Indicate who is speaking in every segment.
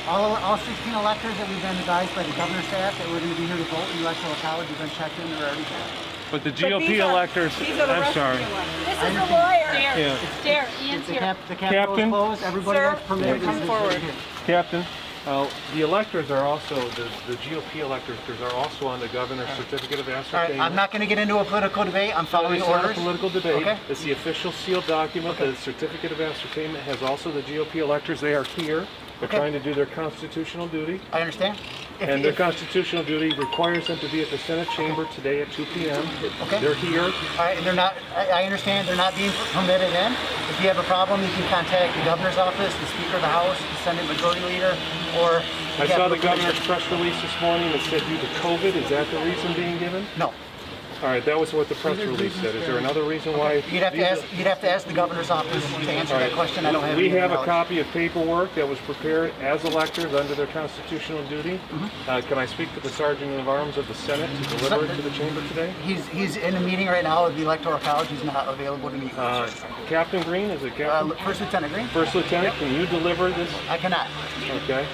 Speaker 1: All 16 electors that we've been advised by the governor's staff that we're going to be here to vote in the electoral college have been checked in. They're already there.
Speaker 2: But the GOP electors, I'm sorry.
Speaker 3: This is a lawyer. Dare, Ian's here.
Speaker 1: The Capitol is closed. Everybody that's permitted
Speaker 3: come forward.
Speaker 2: Captain, the electors are also, the GOP electors are also on the governor's certificate of ascertainment.
Speaker 1: I'm not going to get into a political debate. I'm following orders.
Speaker 2: It's not a political debate.
Speaker 1: Okay.
Speaker 2: It's the official sealed document. The certificate of ascertainment has also the GOP electors. They are here. They're trying to do their constitutional duty.
Speaker 1: I understand.
Speaker 2: And their constitutional duty requires them to be at the Senate chamber today at 2 p.m.
Speaker 1: Okay.
Speaker 2: They're here.
Speaker 1: All right, and they're not, I understand they're not being permitted in. If you have a problem, you can contact the governor's office, the Speaker of the House, the Senate Majority Leader, or...
Speaker 2: I saw the governor's press release this morning that said due to COVID. Is that the reason being given?
Speaker 1: No.
Speaker 2: All right, that was what the press release said. Is there another reason why?
Speaker 1: You'd have to ask the governor's office to answer that question. I don't have.
Speaker 2: We have a copy of paperwork that was prepared as electors under their constitutional duty. Can I speak to the Sergeant of Arms of the Senate to deliver it to the chamber today?
Speaker 1: He's in a meeting right now with the Electoral College. He's not available to meet.
Speaker 2: Captain Green, is it Captain?
Speaker 1: First Lieutenant Green.
Speaker 2: First Lieutenant, can you deliver this?
Speaker 1: I cannot.
Speaker 2: Okay.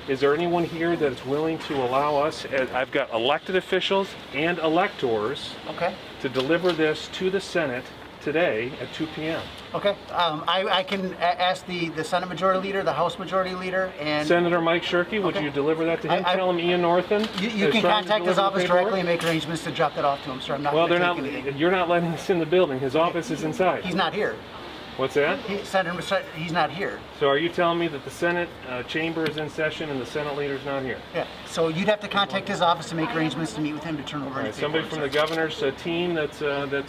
Speaker 2: Is there anyone here that is willing to allow us, I've got elected officials and electors, to deliver this to the Senate today at 2 p.m.
Speaker 1: Okay. I can ask the Senate Majority Leader, the House Majority Leader, and...
Speaker 2: Senator Mike Shirkey, would you deliver that to him? Tell him Ian Northen.
Speaker 1: You can contact his office directly and make arrangements to drop that off to him, sir. I'm not
Speaker 2: Well, you're not letting us in the building. His office is inside.
Speaker 1: He's not here.
Speaker 2: What's that?
Speaker 1: He's not here.
Speaker 2: So are you telling me that the Senate chamber is in session and the Senate leader's not here?
Speaker 1: Yeah. So you'd have to contact his office to make arrangements to meet with him to turn over any
Speaker 2: somebody from the governor's team that's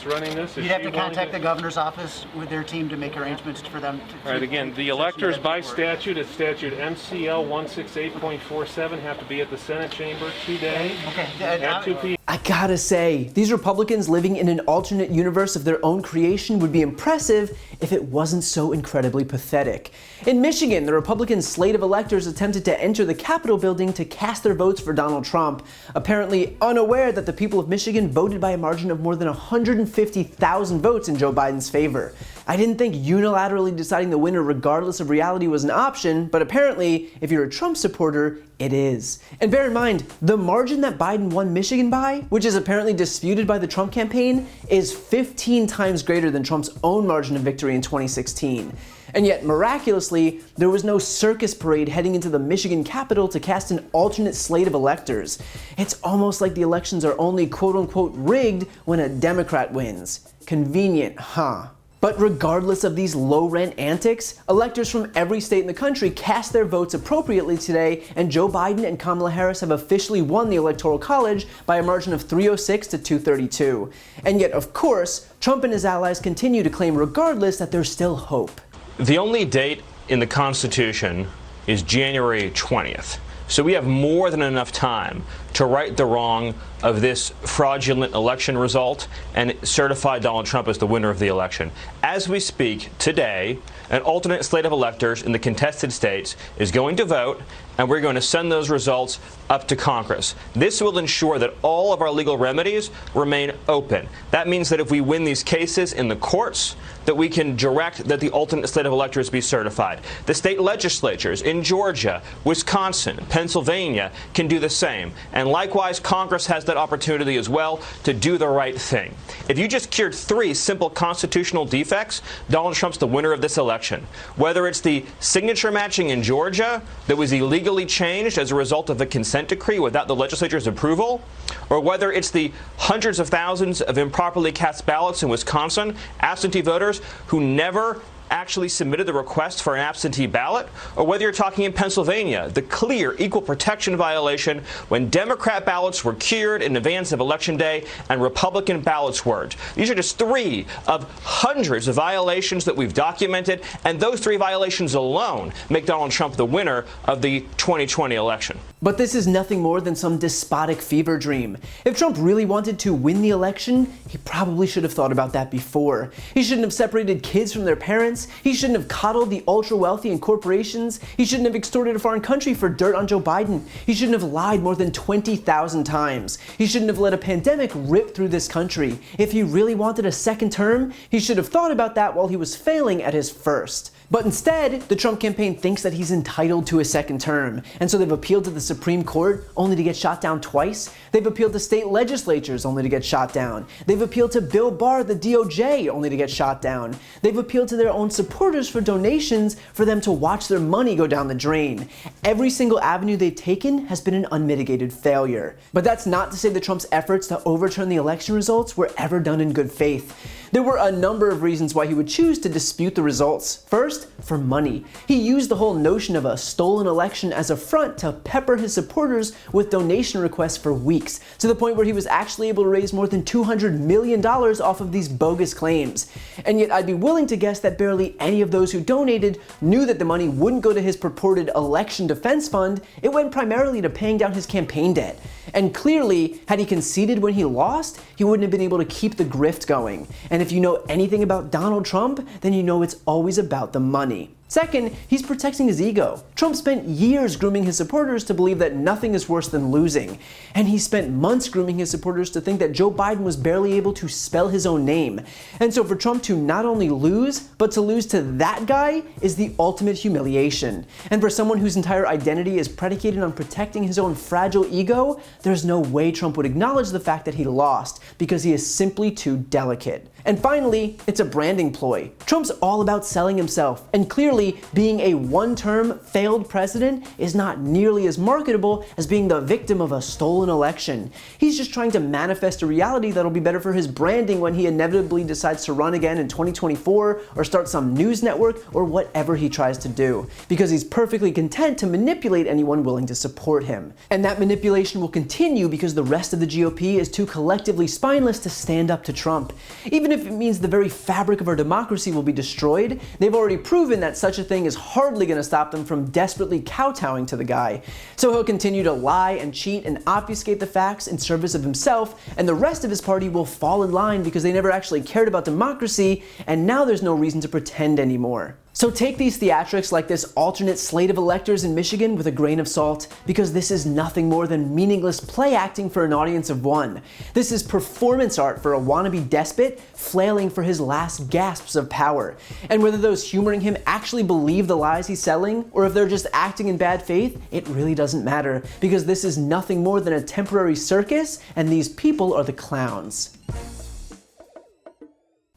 Speaker 2: running this?
Speaker 1: You'd have to contact the governor's office with their team to make arrangements for them to...
Speaker 2: All right, again, the electors by statute, it's statute MCL 168.47, have to be at the Senate chamber today at 2 p.m.
Speaker 4: I gotta say, these Republicans living in an alternate universe of their own creation would be impressive if it wasn't so incredibly pathetic. In Michigan, the Republican slate of electors attempted to enter the Capitol building to cast their votes for Donald Trump, apparently unaware that the people of Michigan voted by a margin of more than 150,000 votes in Joe Biden's favor. I didn't think unilaterally deciding the winner regardless of reality was an option, but apparently, if you're a Trump supporter, it is. And bear in mind, the margin that Biden won Michigan by, which is apparently disputed by the Trump campaign, is 15 times greater than Trump's own margin of victory in 2016. And yet, miraculously, there was no circus parade heading into the Michigan Capitol to cast an alternate slate of electors. It's almost like the elections are only quote-unquote rigged when a Democrat wins. Convenient, huh? But regardless of these low-rent antics, electors from every state in the country cast their votes appropriately today, and Joe Biden and Kamala Harris have officially won the Electoral College by a margin of 306 to 232. And yet, of course, Trump and his allies continue to claim regardless that there's still hope.
Speaker 5: The only date in the Constitution is January 20th. So we have more than enough time to right the wrong of this fraudulent election result and certify Donald Trump as the winner of the election. As we speak today, an alternate slate of electors in the contested states is going to vote, and we're going to send those results up to Congress. This will ensure that all of our legal remedies remain open. That means that if we win these cases in the courts, that we can direct that the alternate slate of electors be certified. The state legislatures in Georgia, Wisconsin, Pennsylvania can do the same. And likewise, Congress has that opportunity as well to do the right thing. If you just cured 3 simple constitutional defects, Donald Trump's the winner of this election. Whether it's the signature matching in Georgia that was illegally changed as a result of a consent decree without the legislature's approval, or whether it's the hundreds of thousands of improperly cast ballots in Wisconsin, absentee voters who never actually submitted the request for an absentee ballot, or whether you're talking in Pennsylvania, the clear equal protection violation when Democrat ballots were cured in advance of Election Day and Republican ballots weren't. These are just 3 of hundreds of violations that we've documented, and those 3 violations alone make Donald Trump the winner of the 2020 election.
Speaker 4: But this is nothing more than some despotic fever dream. If Trump really wanted to win the election, he probably should have thought about that before. He shouldn't have separated kids from their parents. He shouldn't have coddled the ultra-wealthy and corporations. He shouldn't have extorted a foreign country for dirt on Joe Biden. He shouldn't have lied more than 20,000 times. He shouldn't have let a pandemic rip through this country. If he really wanted a second term, he should have thought about that while he was failing at his first. But instead, the Trump campaign thinks that he's entitled to a second term, and so they've appealed to the Supreme Court only to get shot down twice. They've appealed to state legislatures only to get shot down. They've appealed to Bill Barr, the DOJ, only to get shot down. They've appealed to their own supporters for donations for them to watch their money go down the drain. Every single avenue they've taken has been an unmitigated failure. But that's not to say that Trump's efforts to overturn the election results were ever done in good faith. There were a number of reasons why he would choose to dispute the results. First, for money. He used the whole notion of a stolen election as a front to pepper his supporters with donation requests for weeks, to the point where he was actually able to raise more than $200 million off of these bogus claims. And yet I'd be willing to guess that barely any of those who donated knew that the money wouldn't go to his purported election defense fund. It went primarily to paying down his campaign debt. And clearly, had he conceded when he lost, he wouldn't have been able to keep the grift going. And if you know anything about Donald Trump, then you know it's always about the money. Second, he's protecting his ego. Trump spent years grooming his supporters to believe that nothing is worse than losing. And he spent months grooming his supporters to think that Joe Biden was barely able to spell his own name. And so for Trump to not only lose, but to lose to that guy is the ultimate humiliation. And for someone whose entire identity is predicated on protecting his own fragile ego, there's no way Trump would acknowledge the fact that he lost, because he is simply too delicate. And finally, it's a branding ploy. Trump's all about selling himself, and clearly being a one-term failed president is not nearly as marketable as being the victim of a stolen election. He's just trying to manifest a reality that'll be better for his branding when he inevitably decides to run again in 2024 or start some news network or whatever he tries to do, because he's perfectly content to manipulate anyone willing to support him. And that manipulation will continue because the rest of the GOP is too collectively spineless to stand up to Trump. Even if it means the very fabric of our democracy will be destroyed, they've already proven that such a thing is hardly going to stop them from desperately kowtowing to the guy. So he'll continue to lie and cheat and obfuscate the facts in service of himself, and the rest of his party will fall in line because they never actually cared about democracy, and now there's no reason to pretend anymore. So take these theatrics like this alternate slate of electors in Michigan with a grain of salt, because this is nothing more than meaningless play acting for an audience of one. This is performance art for a wannabe despot flailing for his last gasps of power. And whether those humoring him actually believe the lies he's selling, or if they're just acting in bad faith, it really doesn't matter, because this is nothing more than a temporary circus, and these people are the clowns.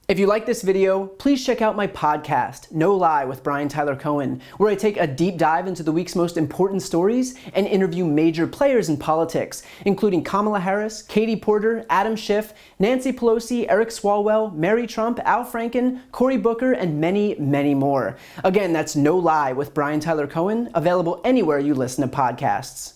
Speaker 4: If you like this video, please check out my podcast, No Lie with Brian Tyler Cohen, where I take a deep dive into the week's most important stories and interview major players in politics, including Kamala Harris, Katie Porter, Adam Schiff, Nancy Pelosi, Eric Swalwell, Mary Trump, Al Franken, Cory Booker, and many, many more. Again, that's No Lie with Brian Tyler Cohen, available anywhere you listen to podcasts.